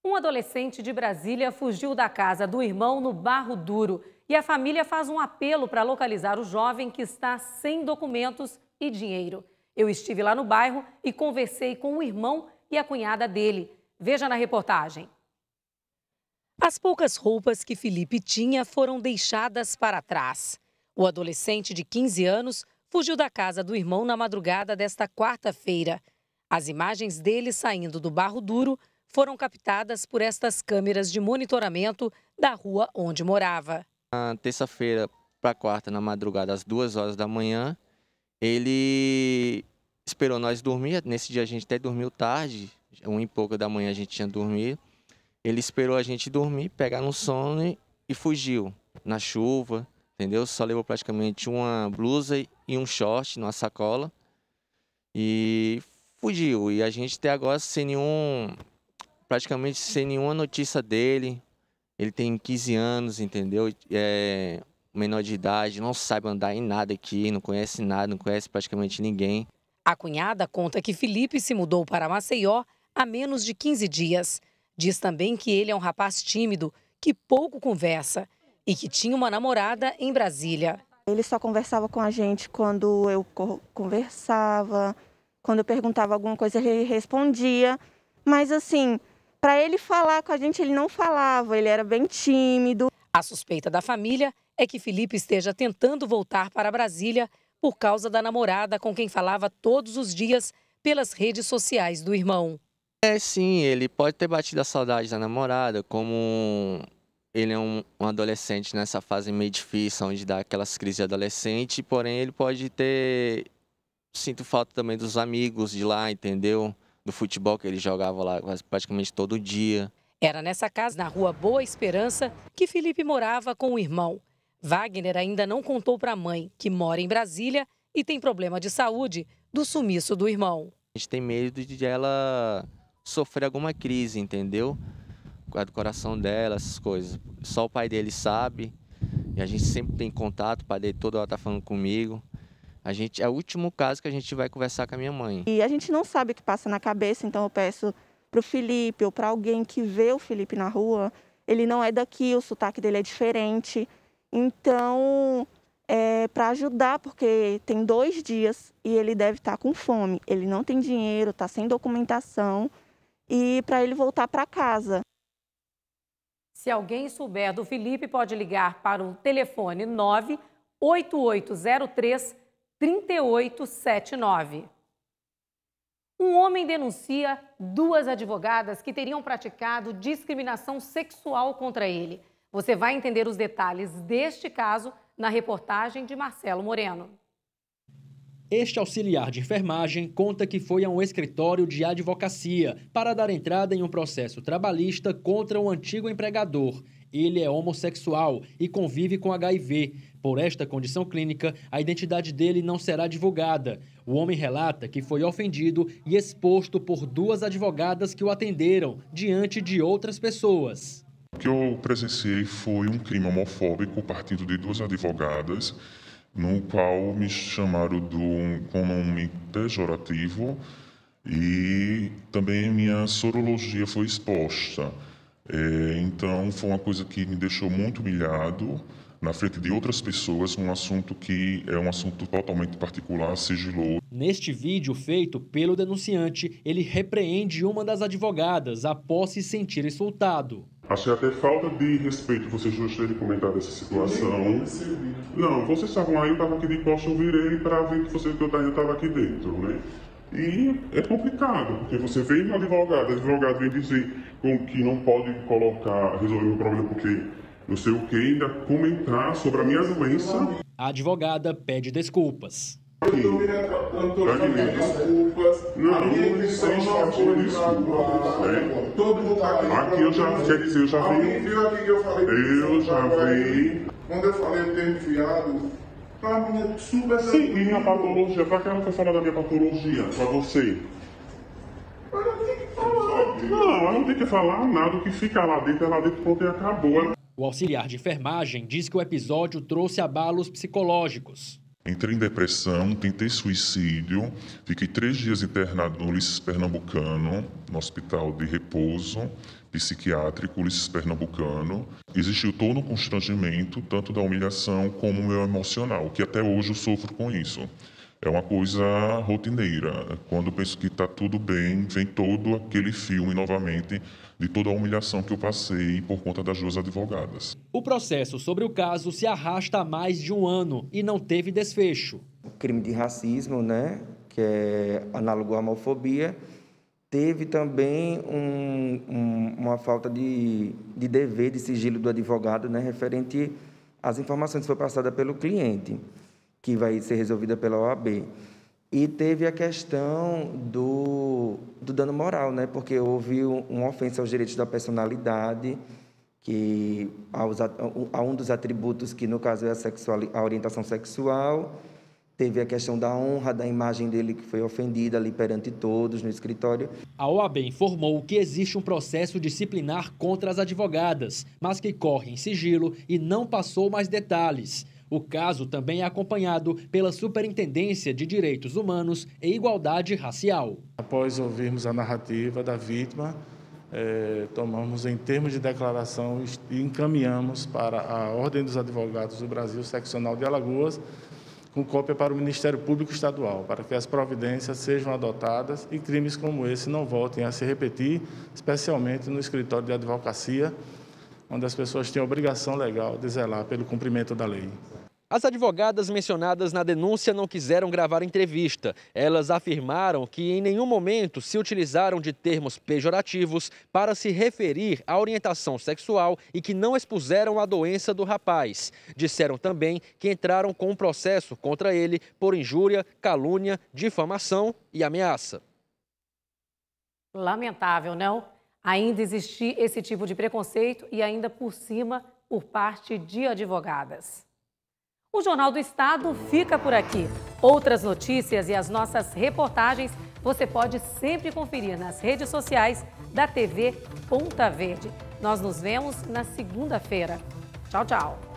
Um adolescente de Brasília fugiu da casa do irmão no Barro Duro e a família faz um apelo para localizar o jovem que está sem documentos e dinheiro. Eu estive lá no bairro e conversei com o irmão e a cunhada dele. Veja na reportagem. As poucas roupas que Felipe tinha foram deixadas para trás. O adolescente de 15 anos fugiu da casa do irmão na madrugada desta quarta-feira. As imagens dele saindo do Barro Duro foram captadas por estas câmeras de monitoramento da rua onde morava. Na terça-feira para quarta, na madrugada, às 2 horas da manhã, ele esperou nós dormir. Nesse dia a gente até dormiu tarde, 1 e pouca da manhã a gente tinha dormido. Ele esperou a gente dormir, pegar no sono e fugiu na chuva, entendeu? Só levou praticamente uma blusa e um short numa sacola e fugiu. E a gente até agora praticamente sem nenhuma notícia dele. Ele tem 15 anos, entendeu? É menor de idade, não sabe andar em nada aqui, não conhece nada, não conhece praticamente ninguém. A cunhada conta que Felipe se mudou para Maceió há menos de 15 dias. Diz também que ele é um rapaz tímido, que pouco conversa e que tinha uma namorada em Brasília. Ele só conversava com a gente quando eu conversava, quando eu perguntava alguma coisa ele respondia. Mas assim, para ele falar com a gente, ele não falava, ele era bem tímido. A suspeita da família é que Felipe esteja tentando voltar para Brasília por causa da namorada com quem falava todos os dias pelas redes sociais do irmão. Sim, ele pode ter batido a saudade da namorada, como ele é um adolescente nessa fase meio difícil, onde dá aquelas crises de adolescente, porém ele pode ter... Sinto falta também dos amigos de lá, entendeu? Do futebol que ele jogava lá praticamente todo dia. Era nessa casa, na rua Boa Esperança, que Felipe morava com o irmão. Wagner ainda não contou para a mãe, que mora em Brasília e tem problema de saúde, do sumiço do irmão. A gente tem medo de ela sofrer alguma crise, entendeu? Por causa do coração dela, essas coisas. Só o pai dele sabe, e a gente sempre tem contato, o pai dele toda hora tá falando comigo. É o último caso que a gente vai conversar com a minha mãe. E a gente não sabe o que passa na cabeça, então eu peço para o Felipe ou para alguém que vê o Felipe na rua, ele não é daqui, o sotaque dele é diferente. Então, para ajudar, porque tem 2 dias e ele deve estar com fome. Ele não tem dinheiro, está sem documentação e para ele voltar para casa. Se alguém souber do Felipe, pode ligar para o telefone 98803-3879. Um homem denuncia 2 advogadas que teriam praticado discriminação sexual contra ele. Você vai entender os detalhes deste caso na reportagem de Marcelo Moreno. Este auxiliar de enfermagem conta que foi a um escritório de advocacia para dar entrada em um processo trabalhista contra um antigo empregador. Ele é homossexual e convive com HIV. Por esta condição clínica, a identidade dele não será divulgada. O homem relata que foi ofendido e exposto por 2 advogadas que o atenderam diante de outras pessoas. O que eu presenciei foi um crime homofóbico partindo de 2 advogadas, no qual me chamaram com um nome pejorativo e também minha sorologia foi exposta. Então foi uma coisa que me deixou muito humilhado na frente de outras pessoas, um assunto que é um assunto totalmente particular, sigiloso. Neste vídeo feito pelo denunciante, ele repreende uma das advogadas após se sentir insultado. Achei até falta de respeito vocês dois terem comentado essa situação. Não, vocês estavam aí, eu estava aqui de costa, eu virei para ver que eu ainda estava aqui dentro, né? E é complicado, porque você vem no advogado, o advogado vem dizer que não pode resolver o problema porque não sei o que, ainda comentar sobre a minha doença. A advogada pede desculpas. Não existe desculpas. Aqui eu já vi. Quando eu falei o termo fiado, pra mim é super... Sim, e minha patologia, pra que ela foi falar da minha patologia pra você? Mas eu tenho que falar. Não, eu não tenho que falar nada, o que fica lá dentro, pronto e acabou. O auxiliar de enfermagem diz que o episódio trouxe abalos psicológicos. Entrei em depressão, tentei suicídio, fiquei 3 dias internado no Ulisses Pernambucano, no hospital de repouso psiquiátrico Ulisses Pernambucano. Existiu todo um constrangimento, tanto da humilhação como o meu emocional, que até hoje eu sofro com isso. É uma coisa rotineira. Quando eu penso que está tudo bem, vem todo aquele filme novamente de toda a humilhação que eu passei por conta das 2 advogadas. O processo sobre o caso se arrasta há mais de 1 ano e não teve desfecho. O crime de racismo, né, que é análogo à homofobia, teve também uma falta de dever de sigilo do advogado, né, referente às informações que foi passada pelo cliente, que vai ser resolvida pela OAB. E teve a questão do dano moral, né? Porque houve uma ofensa aos direitos da personalidade, que a um dos atributos, que no caso é a orientação sexual. Teve a questão da honra da imagem dele, que foi ofendida ali perante todos no escritório. A OAB informou que existe um processo disciplinar contra as advogadas, mas que corre em sigilo e não passou mais detalhes. O caso também é acompanhado pela Superintendência de Direitos Humanos e Igualdade Racial. Após ouvirmos a narrativa da vítima, tomamos em termos de declaração e encaminhamos para a Ordem dos Advogados do Brasil, Seccional de Alagoas, com cópia para o Ministério Público Estadual, para que as providências sejam adotadas e crimes como esse não voltem a se repetir, especialmente no escritório de advocacia, onde as pessoas têm a obrigação legal de zelar pelo cumprimento da lei. As advogadas mencionadas na denúncia não quiseram gravar entrevista. Elas afirmaram que em nenhum momento se utilizaram de termos pejorativos para se referir à orientação sexual e que não expuseram a doença do rapaz. Disseram também que entraram com um processo contra ele por injúria, calúnia, difamação e ameaça. Lamentável, não? Ainda existir esse tipo de preconceito e ainda por cima por parte de advogadas. O Jornal do Estado fica por aqui. Outras notícias e as nossas reportagens você pode sempre conferir nas redes sociais da TV Ponta Verde. Nós nos vemos na segunda-feira. Tchau, tchau.